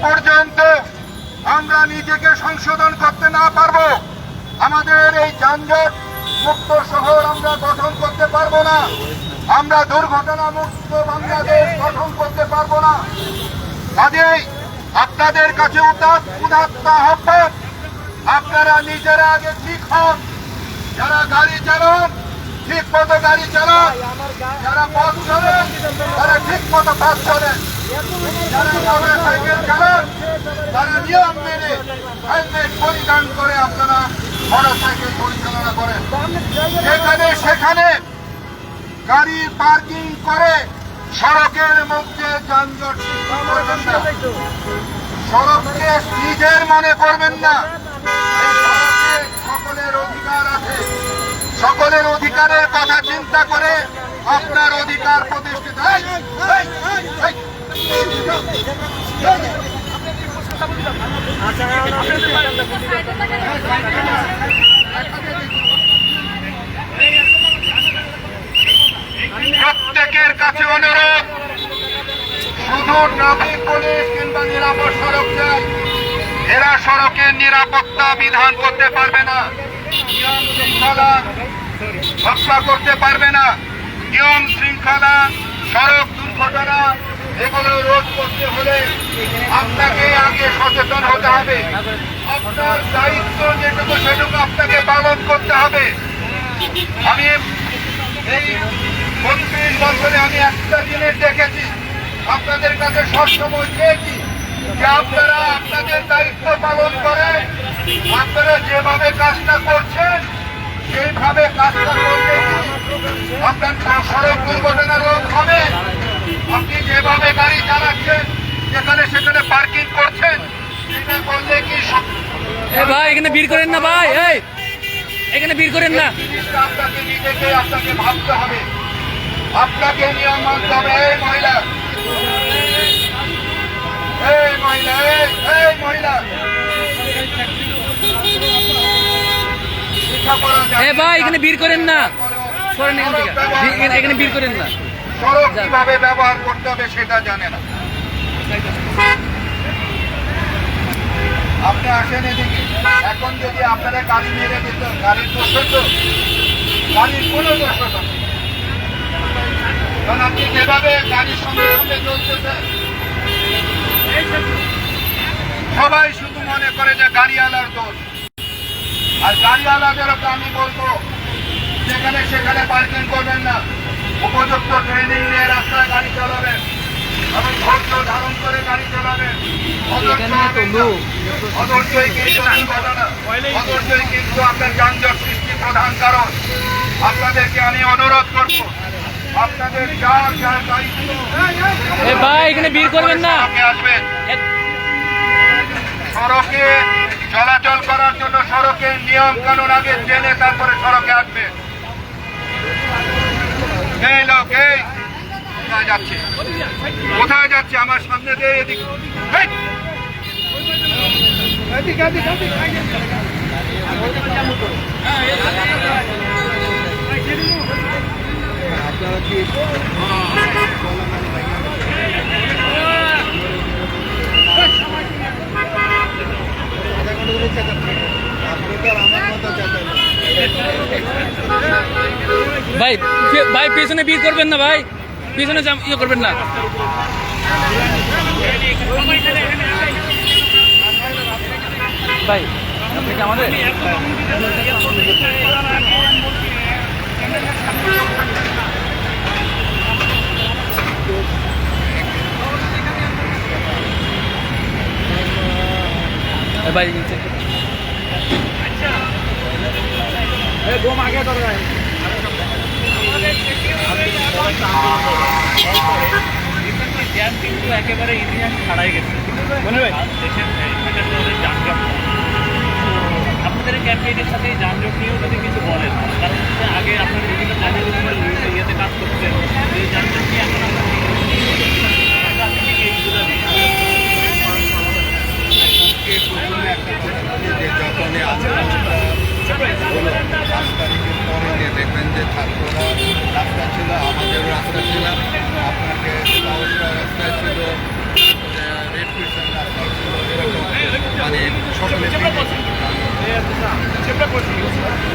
পর্যন্ত আমরা নিজেকে সংশোধন করতে না পারবো, আমাদের এই যানজট মুক্ত শহর আমরা গঠন করতে পারবো না, আমরা দুর্ঘটনা মুক্ত বাংলাদেশ গঠন করতে পারবো না। কাজেই আপনাদের কাছে উদাত্ত আহ্বান, আপনারা নিজেরা আগে ঠিক হন। যারা গাড়ি চালান ঠিক মতো গাড়ি চালান, যারা পথ চলেন তারা ঠিক মতো পথ চলেন, যারা মোটর সাইকেল চালান তারা নিয়ম মেনে হেলমেট পরিধান করে আপনারা মোটর সাইকেল পরিচালনা করেন। সেখানে গাড়ি পার্কিং করে সড়কের মধ্যে যানজট সৃষ্টি করবেন না, সড়ককে নিজের মনে করবেন না। সকলের অধিকার আছে, সকলের অধিকারের কথা চিন্তা করে আপনার অধিকার প্রতিষ্ঠিত। প্রত্যেকের কাছে অনুরোধ, শুধু ট্রাফিক পুলিশ কিংবা নিরাপদ সড়ক চাই, এরা সড়কের নিরাপত্তা বিধান করতে পারবে না, নিয়ম শৃঙ্খলা রক্ষা করতে পারবে না। নিয়ম শৃঙ্খলা, সড়ক দুর্ঘটনা এগুলো রোধ করতে হলে আপনাকে আগে সচেতন হতে হবে। আপনার দায়িত্ব যেটুকু সেটুকু আপনাকে পালন করতে হবে। আমি এই ৩৫ বছরে আমি একটা জিনিস দেখেছি, আপনাদের কাছে সবসময় চেয়েছি যে আপনারা আপনাদের দায়িত্ব পালন করেন, আপনারা যেভাবে কাজটা করছেন সেইভাবে কাজটা করলে আপনার সড়ক দুর্ঘটনা রোধ হবে। আপনি যেভাবে গাড়ি চালাচ্ছেন, যেখানে সেখানে পার্কিং করছেন, সেটা করলে কি ভাই এখানে ভিড় করেন না, ভাই এই এখানে ভিড় করেন না। আপনাকে নিজেকে আপনাকে ভাবতে হবে, আপনাকে নিয়ম মানতে হবে। এই মহিলা, এই মহিলা, এই মহিলা, ভাই এখানে ভিড় করেন না, সরেন এখান থেকে, এখানে ভিড় করেন না। সড়ক কিভাবে ব্যবহার করতে হবে সেটা জানে না। আপনি আসেন এদিকে, এখন যদি আপনারা গাড়ি মেরে দিত, গাড়ির দোষ হতো, গাড়ির কোনো দোষ হতো না। কারণ আপনি যেভাবে গাড়ির সঙ্গে সঙ্গে চলতেছেন, সবাই শুধু মনে করে যে গাড়িওয়ালার দোষ। আর গাড়িওয়ালাদেরকে আমি বলবো, যেখানে সেখানে পার্কিং করবেন না, উপযুক্ত ট্রেনিং নিয়ে রাস্তায় গাড়ি চালাবেন এবং ধৈর্য ধারণ করে গাড়ি চালাবেন। অধৈর্যই কিন্তু আপনার যানজট সৃষ্টি প্রধান কারণ। আপনাদেরকে আমি অনুরোধ করব, আপনাদের যার যার দায়িত্ব ভাই এখানে ভিড় করবেন না, আসবেন। সড়কে চলাচল করার জন্য সড়কের নিয়ম কানুন আগে জেনে তারপরে সড়কে আসবে। এই লোক, এই কোথায় যাচ্ছে, কোথায় যাচ্ছে? আমার সামনে দিয়ে এদিকে আপনারা কি ভাই ভাই পেছনে ভিড় করবেন না, ভাই পেছনে ইয়ে করবেন না। ভাই আপনি কি আমাদের ভাই ঘুম আগে ধরে জ্যাম কিন্তু একেবারে ইতিহাস ছাড়াই গেছে দেশের যানজট। আপনাদের ক্যাম্পেইনের সাথে যানজট নিয়েও যদি কিছু বলেন, কারণ হচ্ছে আগে আপনারা বিভিন্ন কাজের ইয়েতে কাজ করছেন, এই যানজট নিয়ে এখন দেখবেন যে ছাত্ররা রাস্তা ছিল, আমাদের রাস্তা ছিল, আপনাকে রাস্তা ছিল, রেড ক্রিসেন্ট রাস্তা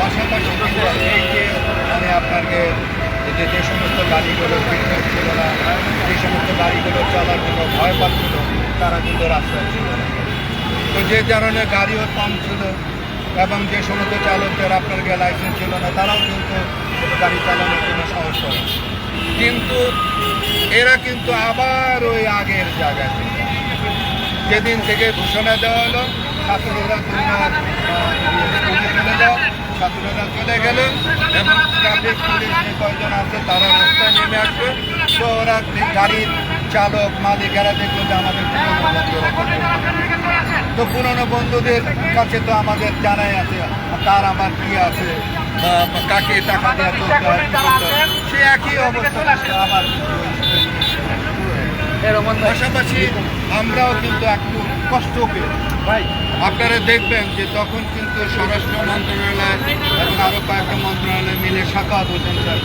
পাশাপাশি কিন্তু এই যে মানে আপনাকে যে সমস্ত গাড়িগুলো ফিটনেস ছিল না, যে সমস্ত গাড়িগুলো চলার জন্য ভয় পাচ্ছিল, তারা কিন্তু রাস্তায় ছিল না। তো যে ধরনের গাড়িও কম ছিল এবং যে সমস্ত চালকদের আপনাকে লাইসেন্স ছিল না, তারাও কিন্তু গাড়ি চালানোর জন্য সাহস করে। কিন্তু এরা কিন্তু আবার ওই আগের জায়গায় যেদিন থেকে ঘোষণা দেওয়া হলো ছাত্ররা চলে যাও, ছাত্ররা চলে গেল এবং ট্রাফিক পুলিশ যে কয়জন আছে তারা রাস্তায় নেমে আসবে। তো ওরা গাড়ির চালক মালিকেরা দেখলো যে আমাদের তো পুরনো বন্ধুদের কাছে তো আমাদের জানাই আছে তার আমার কি আছে, কাকে টাকা দেওয়া দরকার, সে একই অবস্থা আবার। পাশাপাশি আমরাও কিন্তু একটু কষ্ট পেয়ে আপনারা দেখবেন যে তখন কিন্তু স্বরাষ্ট্র মন্ত্রণালয় এবং আরও কয়েকটা মন্ত্রণালয় মিলে সাকাওয়াত হোসেন স্যার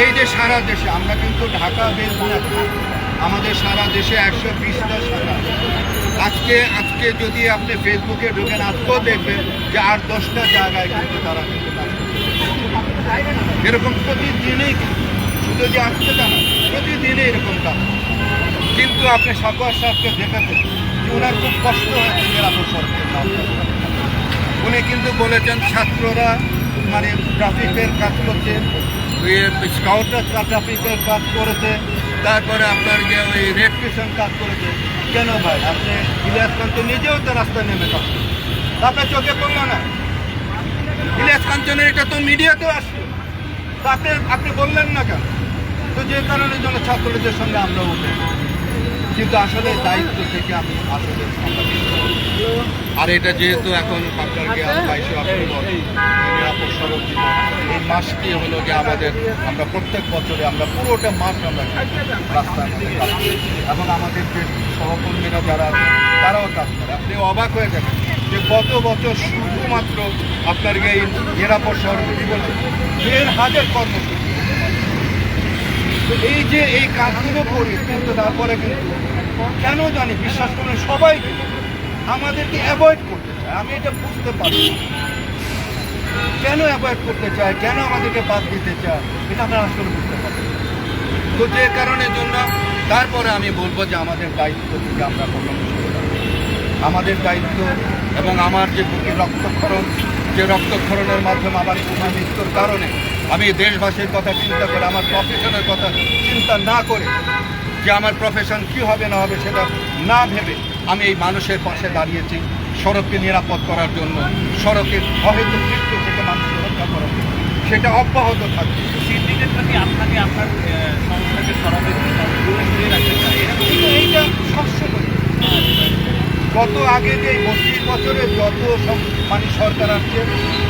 এই যে সারা দেশে আমরা কিন্তু ঢাকা বেশ আমাদের সারা দেশে 120টা শাখা। আজকে যদি আপনি ফেসবুকে ঢুকেন আজকেও দেখবেন যে 8-10টা জায়গায় কিন্তু তারা কিন্তু কাজ করছে। এরকম প্রতিদিনেই শুধু যে আজকে তা না, প্রতিদিনই এরকম কাজ। কিন্তু আপনি সাকোয়ার সাহেবকে দেখাতেন যে ওনার খুব কষ্ট হয়েছে নিরাপদ সড়কের নাম। উনি কিন্তু বলেছেন ছাত্ররা মানে ট্রাফিকের কাজ করছে, স্কাউটরা ট্রাফিকের কাজ করেছে, তারপরে আপনার যে ওই রেড ক্রিসেন কাজ করেছে। কেন ভাই আপনি ইলিয়াস খান তো নিজেও তো রাস্তায় নেমে কাজ করছে, আপনার চোখে পড়লো না? ইলিয়াস কাঞ্চনের এটা তো মিডিয়াতেও আসছে, তা আপনি বললেন না কেন? তো যে কারণের জন্য ছাত্রদের সঙ্গে আমরা উঠে, কিন্তু আসলে দায়িত্ব থেকে আমি আসলে আর এটা যেহেতু এখন আপনার 22শে অক্টোবর নিরাপদ সড়ক দিবস, এই মাসটি হলো গিয়ে আমাদের আমরা প্রত্যেক বছরে আমরা পুরোটা মাস আমরা রাস্তার মধ্যে কাজ করি এবং আমাদের যে সহকর্মীরা যারা আছে তারাও কাজ করে। আপনি অবাক হয়ে যাবেন যে গত বছর শুধুমাত্র আপনার এই নিরাপদ সড়ক দিবসে 1,000 কর্মসূচি। এই যে এই কাজগুলো করি কিন্তু তারপরে কিন্তু কেন জানি বিশ্বাস করেন সবাই আমাদেরকে অ্যাভয়েড করতে চায়। আমি এটা বুঝতে পারি কেন অ্যাভয়েড করতে চায়, কেন আমাদেরকে বাদ দিতে চায়, এটা আমরা আসলে বুঝতে পারি। তো যে কারণের জন্য তারপরে আমি বলবো যে আমাদের দায়িত্ব থেকে আমরা কখনো আমাদের দায়িত্ব এবং আমার যে বুকে রক্তক্ষরণ, যে রক্তক্ষরণের মাধ্যমে আমার মৃত্যুর কারণে আমি দেশবাসীর কথা চিন্তা করে আমার প্রফেশনের কথা চিন্তা না করে যে আমার প্রফেশন কী হবে না হবে সেটা না ভেবে আমি এই মানুষের পাশে দাঁড়িয়েছি সড়ককে নিরাপদ করার জন্য, সড়কের অহেতুক মৃত্যু থেকে মানুষকে রক্ষা করার জন্য। সেটা অব্যাহত থাকবে। সিন্ডিকেটটা কি আপনাকে আপনার সংস্থাকে সরাসরি দূরে রাখতে চায়? এইটা সবসময় গত আগে যে 32 বছরে যত মানে সরকার আসছে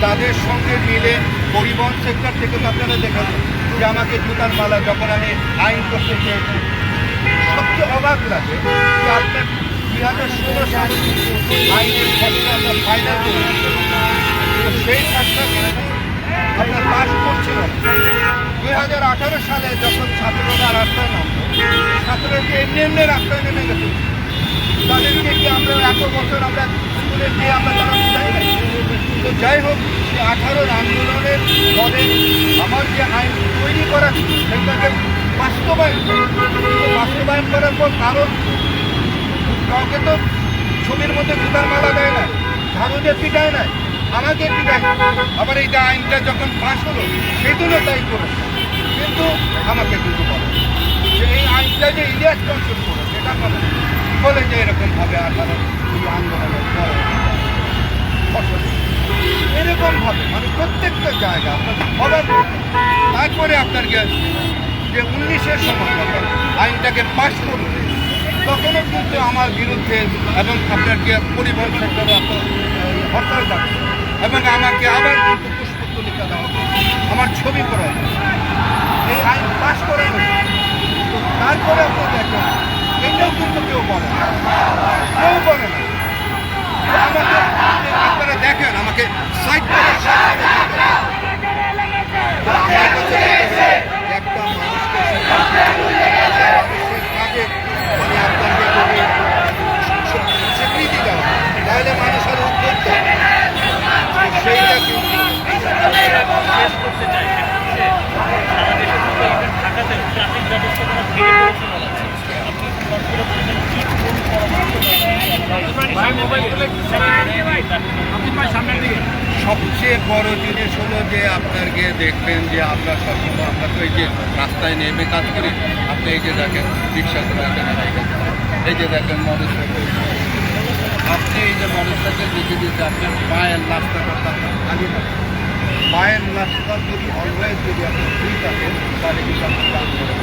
তাদের সঙ্গে মিলে পরিবহন সেক্টর থেকে তো আপনারা দেখাবেন যে আমাকে জুতার মালা যখন আমি আইন করতে চেয়েছি, সবচেয়ে অবাক লাগে যে আপনার 2016 সালে আইনের খসড়া আমরা ফাইনাল করেছি, সেই খসড়া আপনার পাস করছিল। 2018 সালে যখন ছাত্ররা রাস্তায় নামতো, ছাত্রদেরকে এমনি রাস্তায় নেমে গেছে, তাদেরকে কি আমরা এত বছর আমরা স্কুলে গিয়ে আমরা তারা বুঝাই নাই? তো যাই হোক, 18 আন্দোলনের পরে আমার যে আইন তৈরি করা সেটাকে বাস্তবায়ন করার পর কারণ কাউকে তো ছবির মধ্যে জুতার মালা দেয় না, ঝাড়ুদের পিটায় নাই, আমাকে পিটায়। আবার এই আইনটা যখন পাস হলো সেগুলো তাই করে, কিন্তু আমাকে কিন্তু বলে যে এই আইনটা যে ইলিয়াস কনসেপ্ট করে সেটা বলে যে এরকমভাবে 18 এই আন্দোলনের পরে এরকমভাবে মানে প্রত্যেকটা জায়গা আপনার অবাক। তারপরে আপনার যে 19-এর সময় যখন আইনটাকে পাস করল তখনও কিন্তু আমার বিরুদ্ধে এবং আপনার যে পরিবহন সেক্টরে হরতাল ডাকছে এবং আমাকে আবার কিন্তু পুষ্পতলিকা দেওয়া আমার ছবি করা এই আইন পাস করা হয়েছে। তো তারপরে আপনি দেখেন এটাও কিন্তু কেউ বলে না, কেউ বলে না। আমাকে আপনারা দেখেন আমাকে সাইড করে একটা মানুষকে মানে আপনাকে স্বীকৃতি দেওয়া, তাহলে মানুষের উদ্যোগ সবচেয়ে বড় জিনিস হলো যে আপনার গিয়ে দেখবেন যে আমরা সবসময় আমরা তো এই যে রাস্তায় নেমে কাজ করি, আপনি এই যে দেখেন রিক্সা করে এই যে দেখেন মোটরসাইকেল, আপনি এই যে মোটরসাইকেল দেখে দিতে আপনার পায়ের রাস্তাটা আগে না, পায়ের রাস্তা যদি অলওয়েজ যদি আপনি ফ্রি থাকেন তাহলে কিন্তু আপনি কাজ করেন।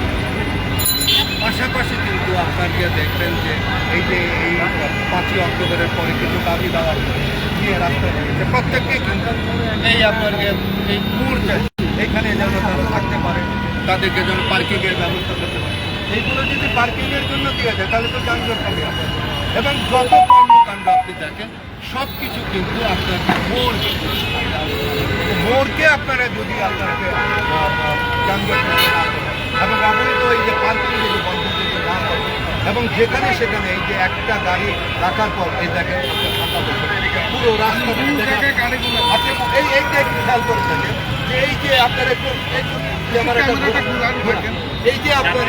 পাশাপাশি কিন্তু আপনাকে দেখবেন যে এই যে এই 5ই অক্টোবরের পরে কিছু দাবি দেওয়া নিয়ে রাস্তায় রয়েছে, প্রত্যেককেই কিন্তু এই আপনাকে এই মুহূর্তে এখানে যেন তারা থাকতে পারে, তাদেরকে যেন পার্কিংয়ের ব্যবস্থা করতে পারে। এইগুলো যদি পার্কিংয়ের জন্য দিয়ে যায় তাহলে তো যানজট কমে যাবে। এবং যত কর্মকাণ্ড আপনি দেখেন সব কিছু কিন্তু আপনাকে মোড়কে আপনারা যদি আপনাকে যানজট না করে এবং আপনি তো এই যে পার্কিং যদি বন্ধ যদি না করে এবং যেখানে সেখানে এই যে একটা গাড়ি রাখার পর এই দেখেন ফাঁকা বসে পুরো রাস্তা গাড়িগুলো আপনি এইটা একটু খেয়াল করে থাকেন যে এই যে আপনার একটু এই যে আপনার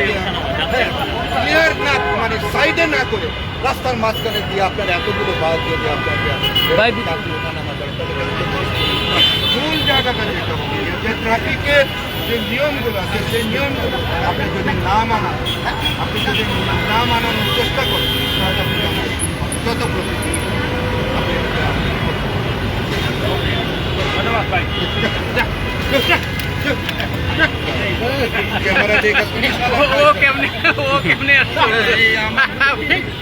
ক্লিয়ার না মানে সাইডে না করে রাস্তার মাঝখানে দিয়ে আপনার এতগুলো বাস যদি আপনাকে মূল জায়গাটা যেটা হবে যে ট্রাফিকের যে নিয়মগুলো আছে সেই নিয়মগুলো আপনি যদি না মানান, আপনি যদি না মানানোর চেষ্টা করেন তাহলে আপনি যত প্রতিদিন আপনি ধন্যবাদ ভাই। ক্যামেরা দেখে ও কেমনে আসছে?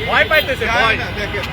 ভয় পাইতেছে ভয়। দেখেন